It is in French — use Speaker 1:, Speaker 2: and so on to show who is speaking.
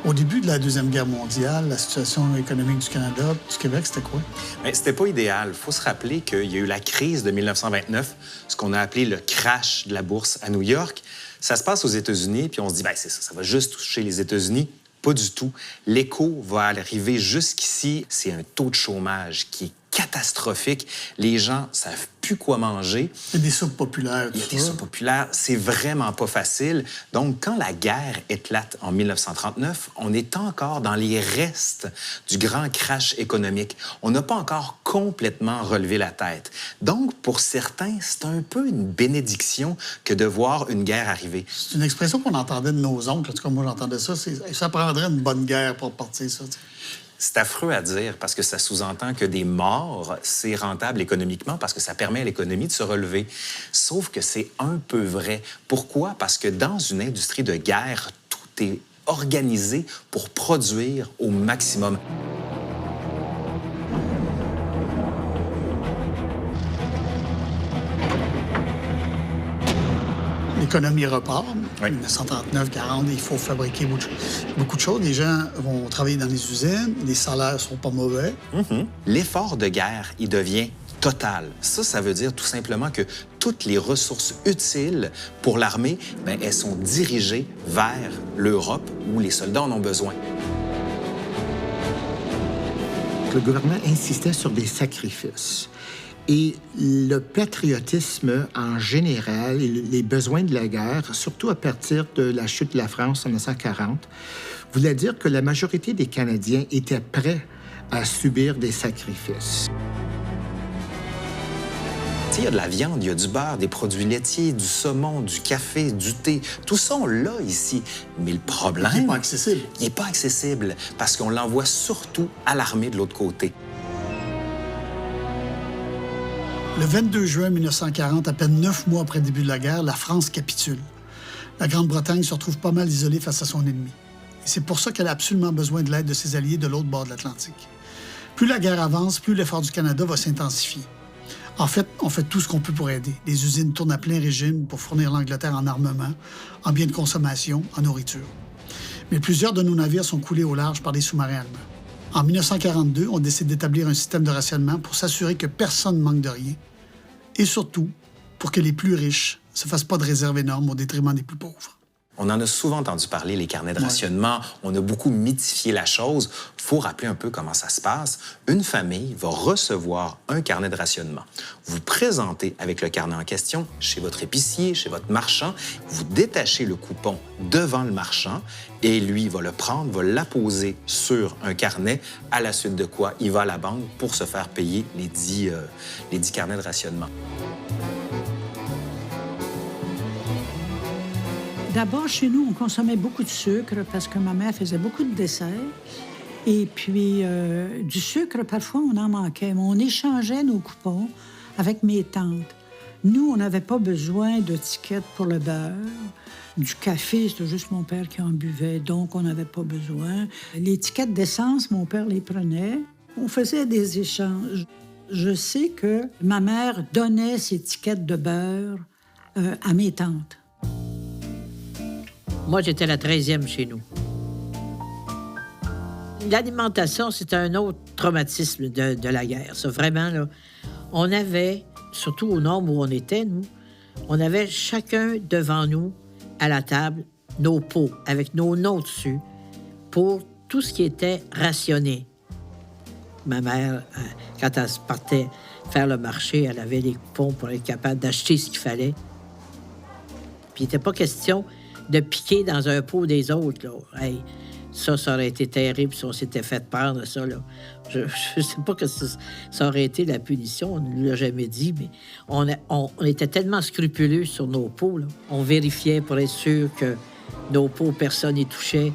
Speaker 1: Au début de la Deuxième Guerre mondiale, la situation économique du Canada, du Québec, c'était quoi?
Speaker 2: Bien, c'était pas idéal. Il faut se rappeler qu'il y a eu la crise de 1929, ce qu'on a appelé le crash de la bourse à New York. Ça se passe aux États-Unis, puis on se dit, bien, c'est ça va juste toucher les États-Unis. Pas du tout. L'écho va arriver jusqu'ici. C'est un taux de chômage qui est catastrophique. Les gens savent plus quoi manger.
Speaker 1: Il y a des soupes populaires.
Speaker 2: Il y a des soupes populaires. C'est vraiment pas facile. Donc, quand la guerre éclate en 1939, on est encore dans les restes du grand crash économique. On n'a pas encore complètement relevé la tête. Donc, pour certains, c'est un peu une bénédiction que de voir une guerre arriver.
Speaker 1: C'est une expression qu'on entendait de nos oncles. En tout cas, moi, j'entendais ça. Ça prendrait une bonne guerre pour partir, ça. T'sais.
Speaker 2: C'est affreux à dire parce que ça sous-entend que des morts, c'est rentable économiquement parce que ça permet à l'économie de se relever. Sauf que c'est un peu vrai. Pourquoi? Parce que dans une industrie de guerre, tout est organisé pour produire au maximum.
Speaker 1: L'économie repart.
Speaker 2: Oui.
Speaker 1: 1939-40, il faut fabriquer beaucoup de choses. Les gens vont travailler dans les usines, les salaires sont pas mauvais.
Speaker 2: L'effort de guerre, il devient total. Ça veut dire tout simplement que toutes les ressources utiles pour l'armée, bien, elles sont dirigées vers l'Europe où les soldats en ont besoin.
Speaker 3: Le gouvernement insistait sur des sacrifices. Et le patriotisme en général et les besoins de la guerre, surtout à partir de la chute de la France en 1940, voulait dire que la majorité des Canadiens étaient prêts à subir des sacrifices.
Speaker 2: Il y a de la viande, il y a du beurre, des produits laitiers, du saumon, du café, du thé. Tout ça, on l'a ici. Mais le problème...
Speaker 1: Il n'est pas accessible.
Speaker 2: Il n'est pas accessible parce qu'on l'envoie surtout à l'armée de l'autre côté.
Speaker 1: Le 22 juin 1940, à peine 9 mois après le début de la guerre, la France capitule. La Grande-Bretagne se retrouve pas mal isolée face à son ennemi. Et c'est pour ça qu'elle a absolument besoin de l'aide de ses alliés de l'autre bord de l'Atlantique. Plus la guerre avance, plus l'effort du Canada va s'intensifier. En fait, on fait tout ce qu'on peut pour aider. Les usines tournent à plein régime pour fournir l'Angleterre en armement, en biens de consommation, en nourriture. Mais plusieurs de nos navires sont coulés au large par des sous-marins allemands. En 1942, on décide d'établir un système de rationnement pour s'assurer que personne ne manque de rien. Et surtout, pour que les plus riches ne se fassent pas de réserves énormes au détriment des plus pauvres.
Speaker 2: On en a souvent entendu parler, les carnets de rationnement. On a beaucoup mythifié la chose. Il faut rappeler un peu comment ça se passe. Une famille va recevoir un carnet de rationnement. Vous présentez avec le carnet en question chez votre épicier, chez votre marchand. Vous détachez le coupon devant le marchand et lui va le prendre, va l'apposer sur un carnet, à la suite de quoi il va à la banque pour se faire payer les 10 carnets de rationnement.
Speaker 4: D'abord, chez nous, on consommait beaucoup de sucre parce que ma mère faisait beaucoup de desserts. Et puis, du sucre, parfois, on en manquait. Mais on échangeait nos coupons avec mes tantes. Nous, on n'avait pas besoin de tickets pour le beurre. Du café, c'était juste mon père qui en buvait, donc on n'avait pas besoin. Les tickets d'essence, mon père les prenait. On faisait des échanges. Je sais que ma mère donnait ses tickets de beurre à mes tantes.
Speaker 5: Moi, j'étais la 13e chez nous. L'alimentation, c'était un autre traumatisme de la guerre. Ça, vraiment, là. On avait, surtout au nord où on était, nous, on avait chacun devant nous, à la table, nos pots avec nos noms dessus pour tout ce qui était rationné. Ma mère, quand elle se partait faire le marché, elle avait les coupons pour être capable d'acheter ce qu'il fallait. Puis il n'était pas question de piquer dans un pot des autres, là. Hey, ça aurait été terrible si on s'était fait peur de ça, là. Je sais pas que ça aurait été la punition, on ne l'a jamais dit, mais on était tellement scrupuleux sur nos pots, là. On vérifiait pour être sûr que nos pots, personne n'y touchait.